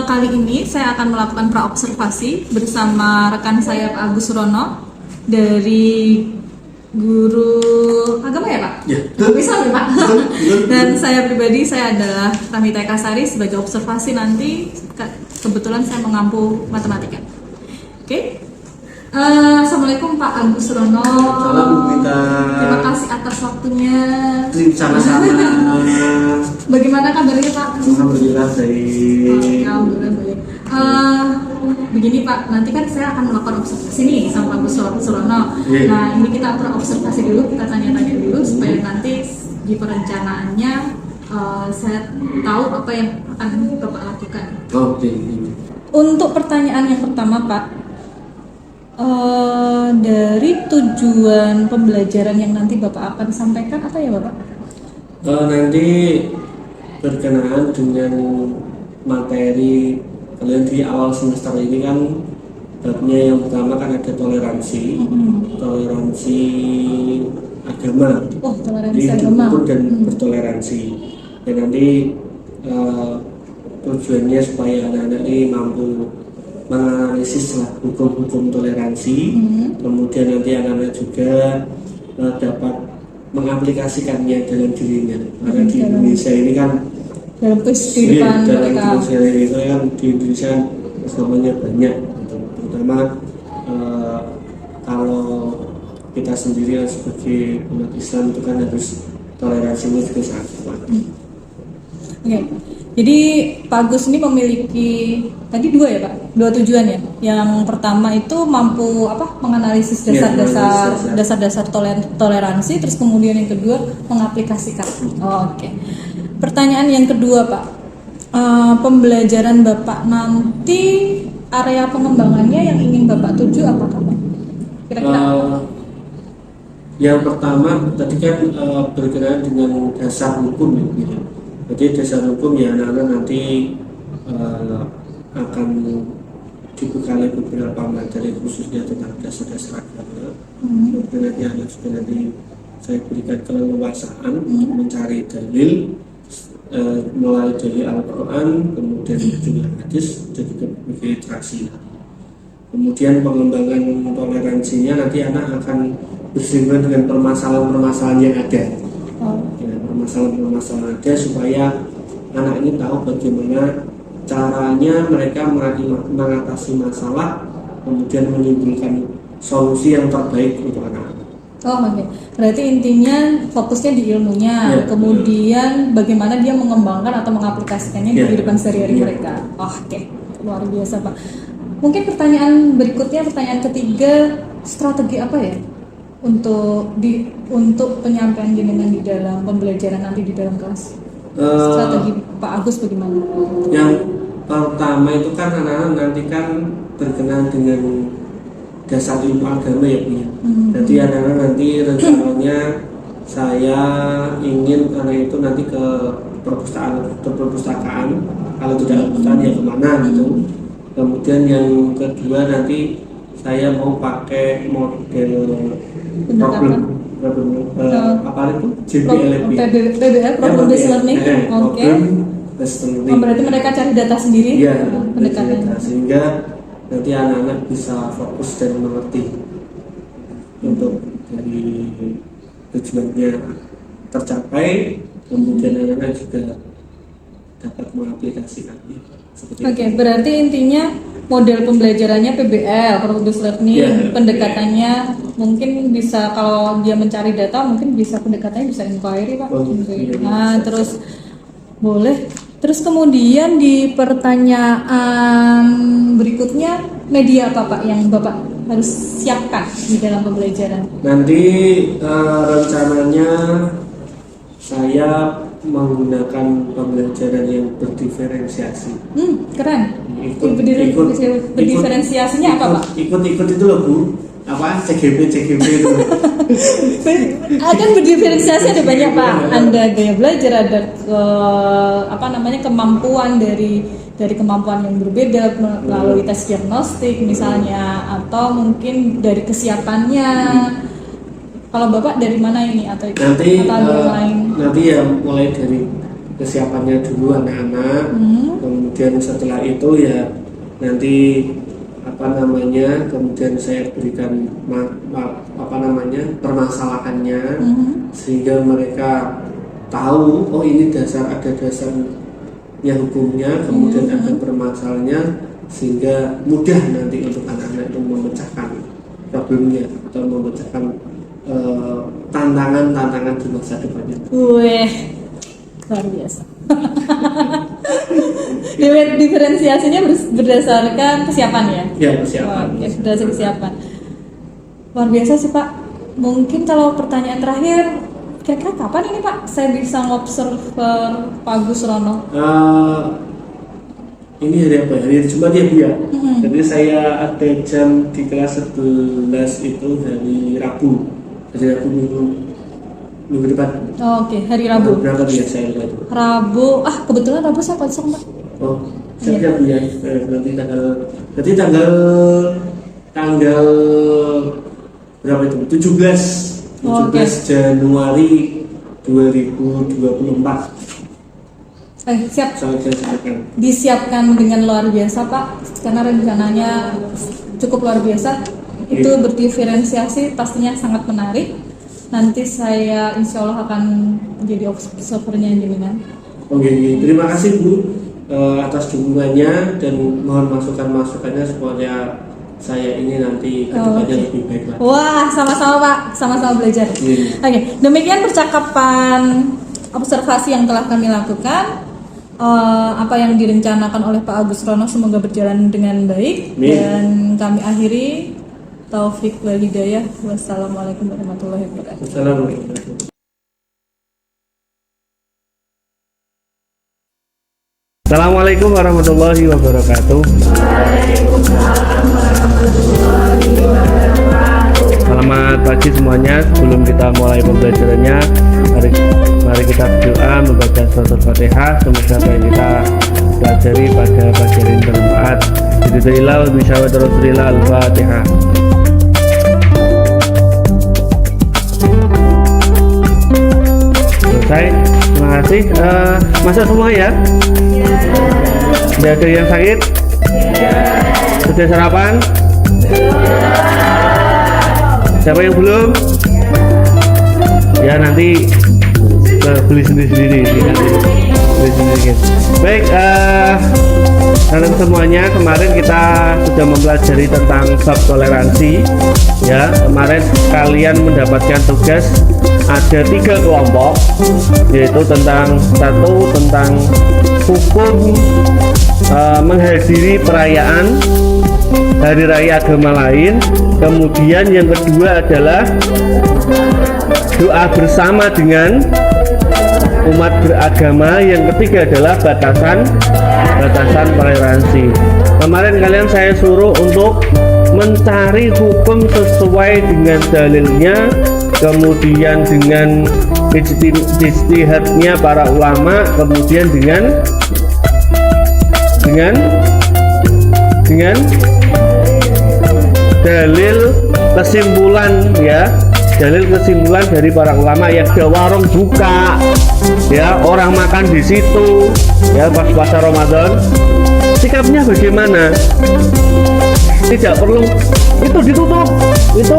Kali ini saya akan melakukan praobservasi bersama rekan saya Pak Agus Surono dari guru agama ya Pak? Ya. Guru Islam ya Pak? Dan saya pribadi, saya adalah Ramita Kasari sebagai observasi nanti. Kebetulan saya mengampu matematika. Oke. Assalamualaikum Pak Agus Surono. Salam Bu Mita. Terima kasih atas waktunya. Sama-sama. Bagaimana kabarnya Pak? Alhamdulillah baik. Alhamdulillah baik. Begini Pak, nanti kan saya akan melakukan observasi nih sama Pak Agus Surono. Yeah. Nah ini kita observasi dulu, kita tanya-tanya dulu supaya nanti di perencanaannya saya tahu apa yang akan Bapak lakukan. Oke. Untuk pertanyaan yang pertama Pak, dari tujuan pembelajaran yang nanti Bapak akan sampaikan apa ya Bapak? Nanti berkenaan dengan materi kalian di awal semester ini kan babnya yang pertama kan ada toleransi, toleransi agama, Oh, toleransi hidup agama. rukun dan bertoleransi. Dan nanti tujuannya supaya anak-anak ini mampu menganalisis lah hukum-hukum toleransi, kemudian nanti anak-anak juga dapat mengaplikasikannya dalam dirinya. Karena di Indonesia ini kan Dalam kehidupan dalam mereka. kehidupan itu kan di Indonesia agamanya banyak, gitu. Terutama kalau kita sendiri sebagai umat Islam itu kan harus toleransinya juga sangat kuat. Oke. Jadi Pak Agus ini memiliki tadi dua ya Pak, dua tujuan ya. Yang pertama itu mampu menganalisis dasar-dasar toleransi, terus kemudian yang kedua mengaplikasikan. Oke. Pertanyaan yang kedua Pak, pembelajaran Bapak nanti area pengembangannya yang ingin Bapak tuju apakah Pak? Kira-kira? Yang pertama tadi kan berkenaan dengan dasar hukum ya. Jadi dasar hukum ya anak-anak nanti akan dibekali beberapa materi khususnya tentang dasar-dasar agama. Kemudian nanti anak juga nanti saya berikan keleluasaan untuk mencari dalil mulai dari Al-Quran, kemudian juga hadis, dan juga literasi. Kemudian pengembangan toleransinya nanti anak akan bersinggungan dengan permasalahan-permasalahan yang ada. Permasalahan-permasalahan ada supaya anak ini tahu bagaimana caranya mereka mengatasi masalah, kemudian menimbulkan solusi yang terbaik untuk anak-anak. Oke. Berarti intinya fokusnya di ilmunya, kemudian bagaimana dia mengembangkan atau mengaplikasikannya di kehidupan sehari-hari mereka. Oke, luar biasa Pak. Mungkin pertanyaan berikutnya, pertanyaan ketiga, strategi apa ya untuk penyampaian jenengan di dalam pembelajaran nanti di dalam kelas? Strategi Pak Agus bagaimana? Yang pertama itu kan anak-anak nanti kan berkenaan dengan dasar ilmu agama ya punya. Jadi anak-anak nanti rencananya saya ingin anak itu nanti ke perpustakaan, kalau tidak perpustakaan ya kemana gitu. Kemudian yang kedua nanti saya mau pakai model problem apa itu JPLB, PBL, problem based learning. Oke. Berarti mereka cari data sendiri. Iya, pendekatannya. Sehingga nanti anak-anak bisa fokus dan mengerti untuk dari tujuannya tercapai, kemudian anak-anak juga dapat mengaplikasikannya. Oke, berarti intinya model pembelajarannya PBL, product learning, pendekatannya mungkin bisa kalau dia mencari data mungkin bisa pendekatannya bisa inquiry Pak. Nah, terus boleh. Terus kemudian di pertanyaan berikutnya, media apa Pak yang Bapak harus siapkan di dalam pembelajaran? Nanti rencananya saya menggunakan pembelajaran yang berdiferensiasi. Keren. Berdiferensiasinya apa Pak? Ikut itu loh Bu. Apa CGP itu. Akan berdiferensiasi ada banyak Pak. Ada gaya belajar, ada kemampuan dari kemampuan yang berbeda melalui tes diagnostik misalnya, atau mungkin dari kesiapannya. Kalau Bapak dari mana ini atau nanti lain? Nanti ya mulai dari kesiapannya dulu anak-anak. Kemudian setelah itu ya nanti kemudian saya berikan permasalahannya, sehingga mereka tahu oh ini ada dasarnya hukumnya, kemudian ada permasalahannya, sehingga mudah nanti untuk anak-anak itu memecahkan problemnya atau memecahkan tantangan di masa depannya. Wih, luar biasa. Diferensiasinya berdasarkan kesiapan ya? Ya, kesiapan. Ya, berdasarkan kesiapan. Luar biasa sih Pak. Mungkin kalau pertanyaan terakhir, kira-kira kapan ini Pak saya bisa ngobserver Pak Agus Rono? Ini hari apa? Hari Jumat ya Bu ya. Jadi saya ada jam di kelas 11 itu hari Rabu. Hari Rabu minggu depan. Oh, oke, hari Rabu. Berapa ya saya lupa itu. Rabu, kebetulan Rabu saya kosong Pak. Oh, siap Bu ya. Nanti tanggal berapa itu? 17 Okay. Januari 2024. Siap. Saya siapkan. Disiapkan dengan luar biasa Pak, karena rencananya cukup luar biasa. Itu berdiferensiasi, pastinya sangat menarik. Nanti saya insya Allah akan menjadi observernya jenengan. Oke, terima kasih Bu atas dukungannya, dan mohon masukannya supaya saya ini nanti kedepannya lebih baik lagi. Wah, sama-sama Pak, sama-sama belajar. Oke, demikian percakapan observasi yang telah kami lakukan. Apa yang direncanakan oleh Pak Agus Rono semoga berjalan dengan baik. Dan kami akhiri. Taufik wal hidayah. Wassalamualaikum warahmatullahi wabarakatuh. Assalamualaikum warahmatullahi wabarakatuh. Selamat pagi semuanya. Sebelum kita mulai pembelajarannya, mari kita berdoa membaca surat Al-Fatihah. Semoga apa yang kita pelajari pada pagi hari ini bermanfaat. Bismillah wa bisyawat Rasulillah. Al-Fatihah. Selesai. Terima kasih. Masuk semua ya? Tidak ada yang sakit? Sudah sarapan? Siapa yang belum? Ya nanti beli sendiri. Baik, kalian semuanya, kemarin kita sudah mempelajari tentang bab toleransi. Ya, kemarin kalian mendapatkan tugas ada 3 kelompok, yaitu tentang hukum menghadiri perayaan hari raya agama lain. Kemudian yang kedua adalah doa bersama dengan umat beragama. Yang ketiga adalah batasan toleransi. Kemarin kalian saya suruh untuk mencari hukum sesuai dengan dalilnya, kemudian dengan ijtihadnya para ulama, kemudian dengan dalil kesimpulan, ya, dalil kesimpulan dari para ulama. Yang ada warung buka, ya, orang makan di situ, ya, pas puasa Ramadan, sikapnya bagaimana? Tidak perlu itu ditutup, itu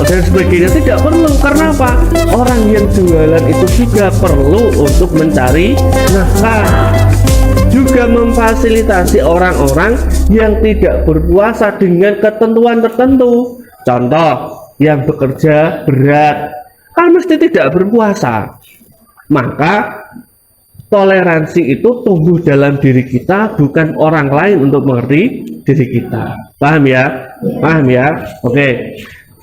dan sebagainya, tidak perlu. Karena apa? Orang yang jualan itu juga perlu untuk mencari nafkah, juga memfasilitasi orang-orang yang tidak berpuasa dengan ketentuan tertentu. Contoh, yang bekerja berat kan mesti tidak berpuasa. Maka toleransi itu tumbuh dalam diri kita, bukan orang lain untuk mengerti diri kita. Paham ya? Paham ya? Oke.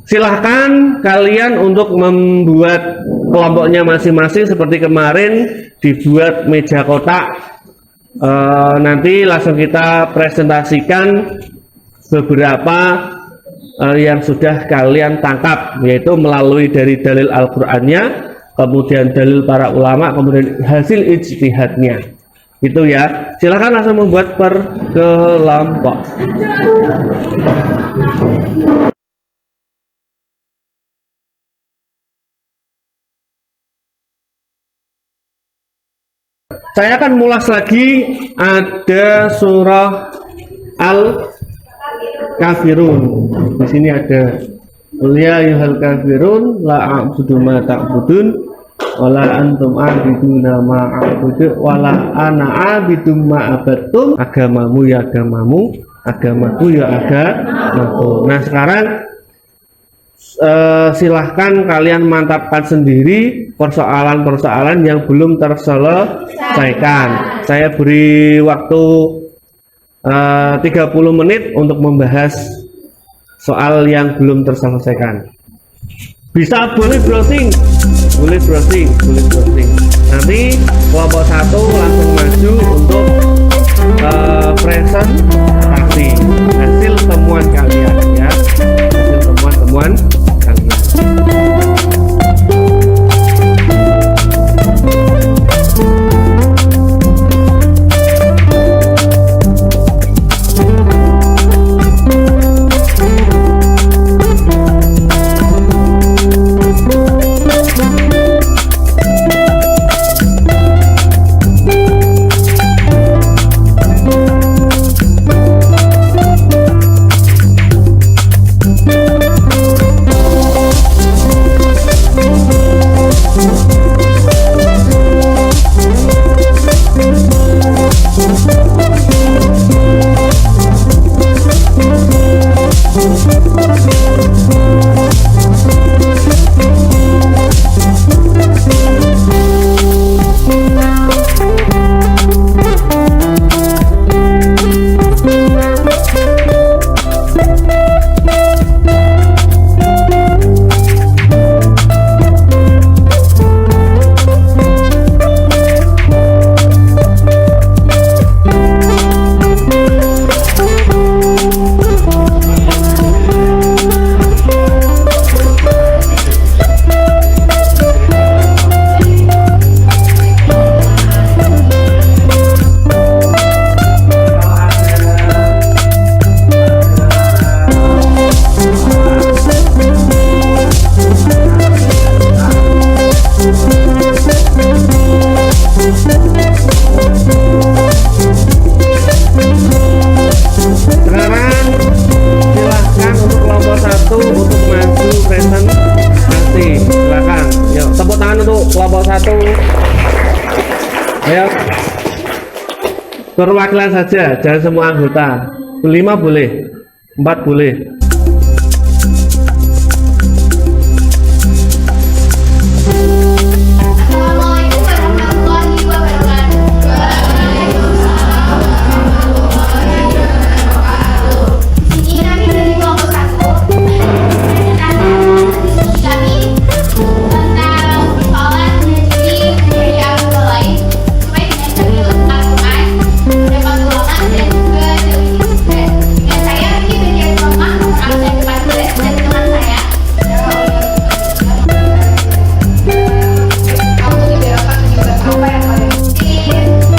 Silahkan kalian untuk membuat kelompoknya masing-masing. Seperti kemarin dibuat meja kotak. Nanti langsung kita presentasikan beberapa yang sudah kalian tangkap, yaitu melalui dari dalil Al-Qur'annya, kemudian dalil para ulama, kemudian hasil ijtihadnya. Itu ya. Silakan langsung membuat per kelompok. Saya akan mulas lagi. Ada surah Al-Kafirun. Di sini ada Qul ya ayyuhal kafirun la a'budu ma ta'budun wala antum a'biduna ma a'budu wala ana a'budu ma abattum. Agamamu ya agamamu, agamaku ya agamaku. Nah, sekarang silahkan kalian mantapkan sendiri persoalan-persoalan yang belum terselesaikan. Saya beri waktu 30 menit untuk membahas soal yang belum terselesaikan. Bisa boleh browsing. Nanti kelompok 1 langsung maju untuk presentasi hasil temuan kalian ya. Hasil temuan kalian. Ayo, perwakilan saja, jangan semua anggota. 5 boleh, 4 boleh. Assalamualaikum warahmatullahi wabarakatuh. Di sini kami dari kelompok 1 presentasi kami tentang persoalan menjadi menjadi agama lain sesuai dengan dalil Al-Quran, pendapat ulama dan juga dalil Islam. Dengan saya ini bagian kelompok nomor absen 14 dan teman saya.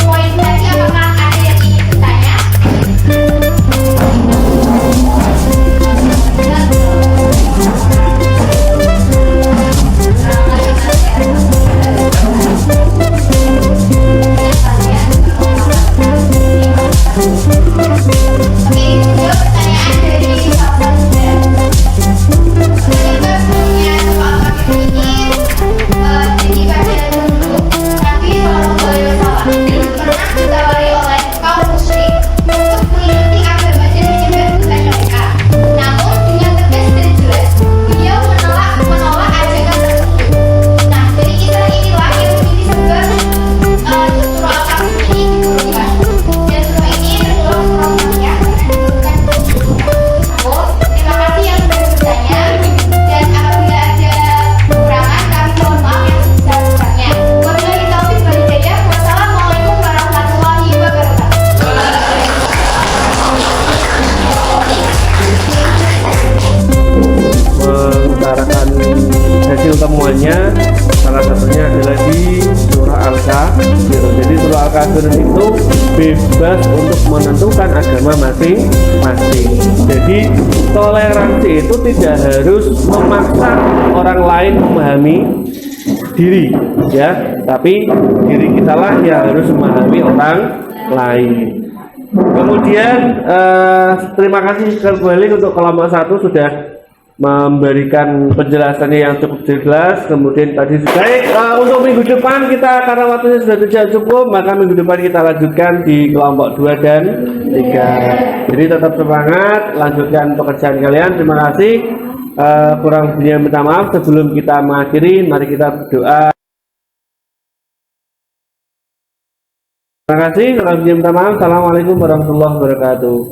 Poin tadi apakah ada yang ingin bertanya? Oke, jawab pertanyaan dari sahabat saya. Kita punya soal kami ini jadi pada dulu Nabi SAW pernah ditawari oleh kaum musyrik untuk mengikuti agama dan menyembah mereka. Namun dengan tegas dan jelas beliau menolak ajakan tersebut. Nah, dari kisah inilah yang menjadi sebab surah Al-Kahfi ini diturunkan. Dan surah ini tergolong surah Makkiyah karena menurunkan terima kasih yang sudah bertanya, dan apabila ada kekurangan kami mohon maaf yang sebesar-besarnya. Wabillahi taufiq wal hidayah. Wassalamualaikum warahmatullahi wabarakatuh. Mengutarakan hasil temuannya, salah satunya adalah di surah Al-Kafirun. Jadi surah Al-Kafirun itu bebas untuk menentukan agama masing-masing. Jadi toleransi itu tidak harus memaksa orang lain memahami diri ya, tapi diri kita lah yang harus memahami orang lain. Kemudian terima kasih kembali untuk kelompok 1 sudah memberikan penjelasannya yang cukup jelas. Kemudian tadi untuk minggu depan kita, karena waktunya sudah tidak cukup, maka minggu depan kita lanjutkan di kelompok 2 dan 3. Jadi tetap semangat, lanjutkan pekerjaan kalian. Terima kasih. Kurang lebihnya minta maaf. Sebelum kita mengakhiri, mari kita berdoa. Terima kasih. Kurang lebihnya minta maaf. Assalamualaikum warahmatullahi wabarakatuh.